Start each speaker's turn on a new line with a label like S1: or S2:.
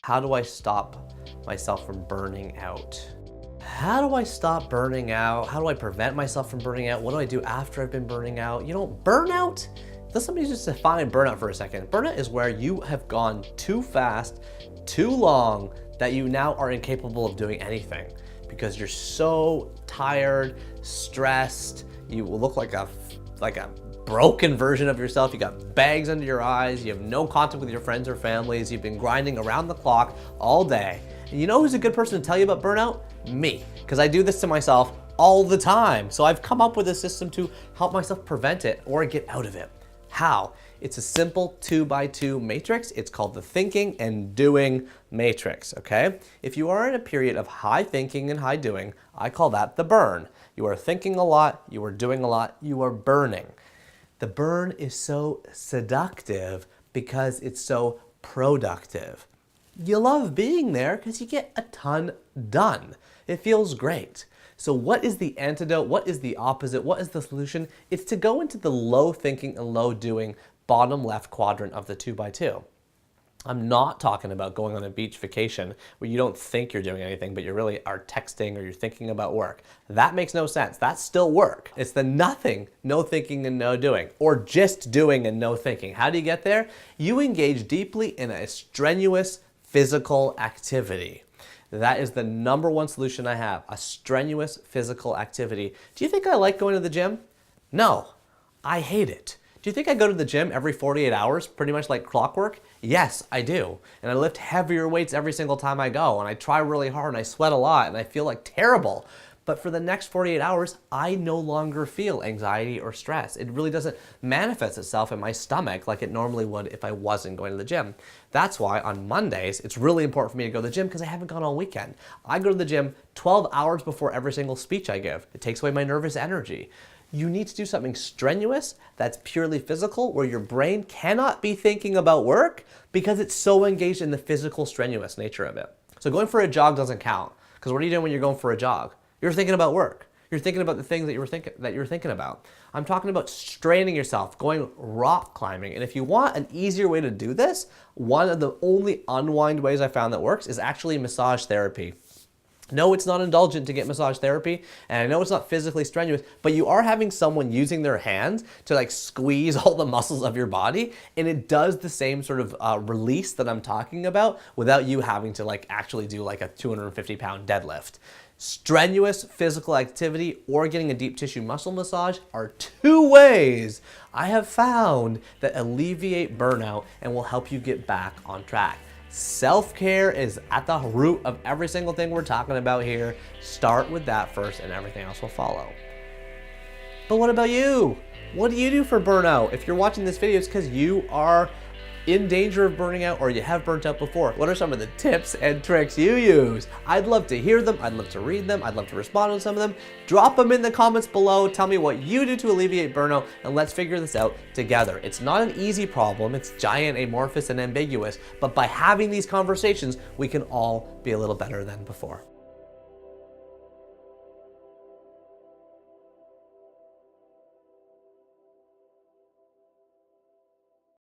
S1: How do I stop myself from burning out? How do I stop burning out? How do I prevent myself from burning out? What do I do after I've been burning out? You know, burnout, let's somebody just define burnout for a second. Burnout is where you have gone too fast, too long, that you now are incapable of doing anything because you're so tired, stressed, you look like a broken version of yourself. You got bags under your eyes, you have no contact with your friends or families, you've been grinding around the clock all day. And you know who's a good person to tell you about burnout? Me, because I do this to myself all the time. So I've come up with a system to help myself prevent it or get out of it. How? It's a simple 2x2 matrix. It's called the thinking and doing matrix, okay? If you are in a period of high thinking and high doing, I call that the burn. You are thinking a lot, you are doing a lot, you are burning. The burn is so seductive because it's so productive. You love being there because you get a ton done. It feels great. So what is the antidote? What is the opposite? What is the solution? It's to go into the low thinking and low doing bottom left quadrant of the 2x2. I'm not talking about going on a beach vacation where you don't think you're doing anything, but you really are texting or you're thinking about work. That makes no sense. That's still work. It's the nothing, no thinking and no doing, or just doing and no thinking. How do you get there? You engage deeply in a strenuous physical activity. That is the number one solution I have, a strenuous physical activity. Do you think I like going to the gym? No, I hate it. Do you think I go to the gym every 48 hours, pretty much like clockwork? Yes, I do. And I lift heavier weights every single time I go, and I try really hard, and I sweat a lot, and I feel like terrible. But for the next 48 hours, I no longer feel anxiety or stress. It really doesn't manifest itself in my stomach like it normally would if I wasn't going to the gym. That's why on Mondays, it's really important for me to go to the gym because I haven't gone all weekend. I go to the gym 12 hours before every single speech I give. It takes away my nervous energy. You need to do something strenuous that's purely physical where your brain cannot be thinking about work because it's so engaged in the physical strenuous nature of it. So going for a jog doesn't count because what are you doing when you're going for a jog? You're thinking about work. You're thinking about the things that you're thinking about. I'm talking about straining yourself, going rock climbing. And if you want an easier way to do this, one of the only unwind ways I found that works is actually massage therapy. No, it's not indulgent to get massage therapy, and I know it's not physically strenuous, but you are having someone using their hands to like squeeze all the muscles of your body, and it does the same sort of release that I'm talking about without you having to like actually do like a 250-pound deadlift. Strenuous physical activity or getting a deep tissue muscle massage are two ways I have found that alleviate burnout and will help you get back on track. Self-care is at the root of every single thing we're talking about here. Start with that first and everything else will follow. But what about you? What do you do for burnout? If you're watching this video, it's because you are in danger of burning out or you have burnt out before. What are some of the tips and tricks you use? I'd love to hear them. I'd love to read them. I'd love to respond to some of them. Drop them in the comments below. Tell me what you do to alleviate burnout and let's figure this out together. It's not an easy problem. It's giant, amorphous, and ambiguous. But by having these conversations, we can all be a little better than before.